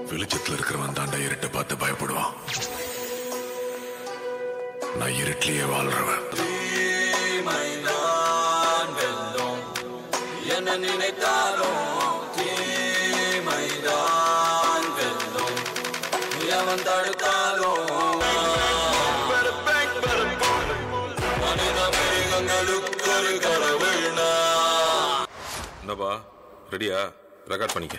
வெளிச்சத்துல இருக்கிறவன் தாண்டா இருட்டை பார்த்து பயப்படுவான். நான் இருட்டிலேயே வாழ்றவன். என்ன நினைத்தாலும் தீமைதான் வெல்லும். எவன் தடுத்தாலும் மனித மிருகங்களுக்கு ஒரு கடவுள்னா. என்னப்பா ரெடியா? ரெக்கார்ட் பண்ணிக்க.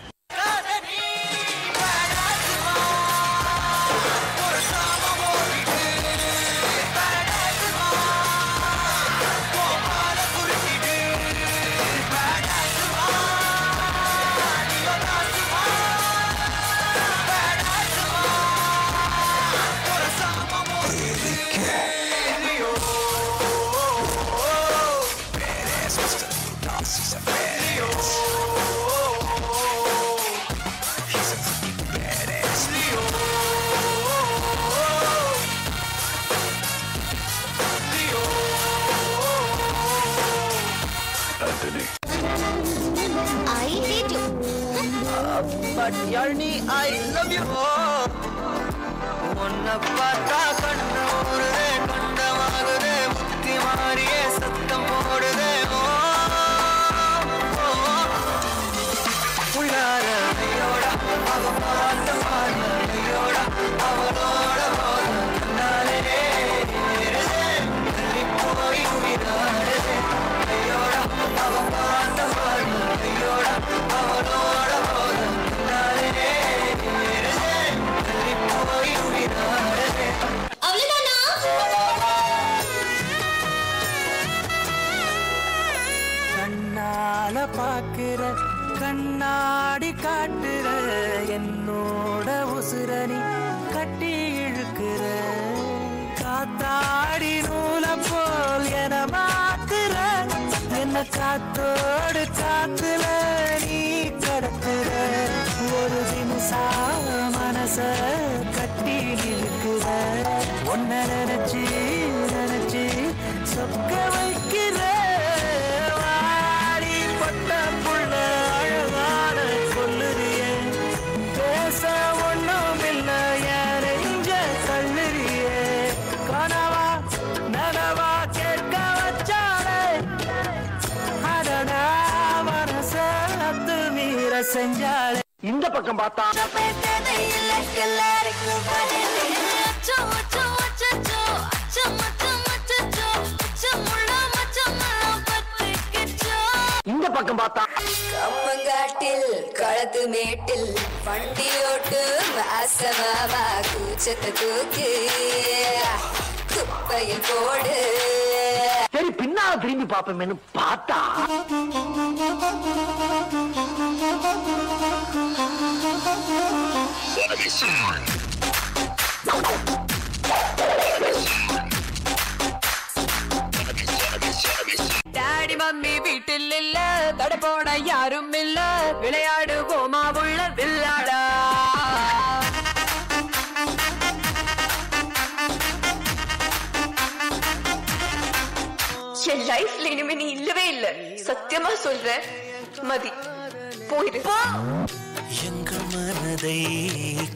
I hate you. But Yarni, I love you. Unna paata kanna orude kanda magude mutti mariye sattam podude ullara ayoda avaloda ayoda avaloda nale nilipoi umirare ayoda avaloda ayoda avaloda nale nilipoi umirare அவ்வளவுதானா? கண்ணால பாக்குற கண்ணாடி காட்டுற என்னோட உசுரணி கட்டி இழுக்கிற காத்தாடி நூல போல் என மாத்துற என்ன காத்தோடு காத்துல நீ கடத்துற ஒரு தினசா மனச கட்டி இழுக்கிற ஒன்ன நினைச்சு நினைச்சு சொக்க வைக்கிற வாடி பட்ட புள்ள அழகான கொல்லுறியே பேச ஒண்ணும் இல்ல யாரைஞ்ச தள்ளுறியே கனவா நனவா கேட்க வச்சாலே அடடா மனச அத்து மீற செஞ்சாலே இந்த பக்கம் பார்த்தா இந்த பக்கம் பார்த்தா கம்மங்காட்டில் களத்து மேட்டில் வண்டியோட்டு மாசமாவா கூச்சத்தை தூக்கி குப்பையில் போடு. சரி பின்னால திரும்பி பாப்போமேனு பார்த்தா டாடி மம்மி வீட்டில் இல்ல, தடை போட யாரும் இல்ல, விளையாடுவோமா உள்ள வில்லாடா. என் லைஃப்ல இனிமே நீ இல்லவே இல்ல, சத்தியமா சொல்றேன். மதி போயிடு. எங்கள் மனதை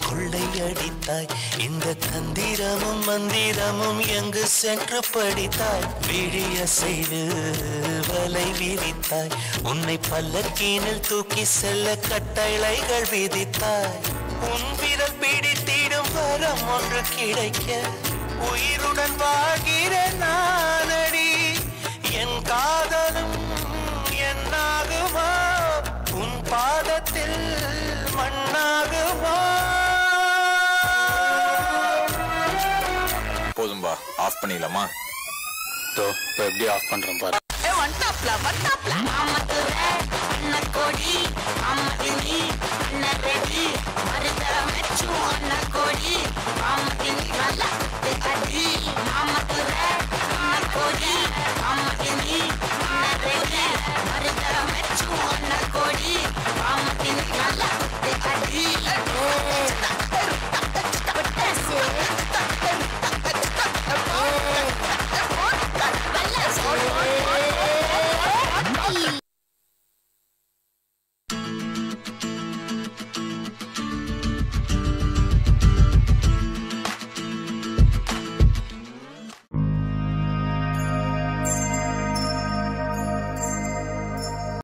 கொள்ளையடித்தாய், இந்த தந்திரமும் மந்திரமும் எங்கு சென்று படித்தாய், விழிய செய்து வலை விரித்தாய், உன்னை பல்லக்கீனில் தூக்கி செல்ல கட்டளைகள் விதித்தாய், உன் விரல் பிடித்திடும் வரம் ஒன்று கிடைக்க உயிருடன் வாழ்கிற நானடி, என் காதலும் என்னாகுமா, உன் பாதத்தில் மண்ணாகுமா. போதும்பா, ஆஃப் பண்ணிடலாமா? எப்படி ஆஃப் பண்றோம் பாரு. வந்தாப்ல வந்தாப்ல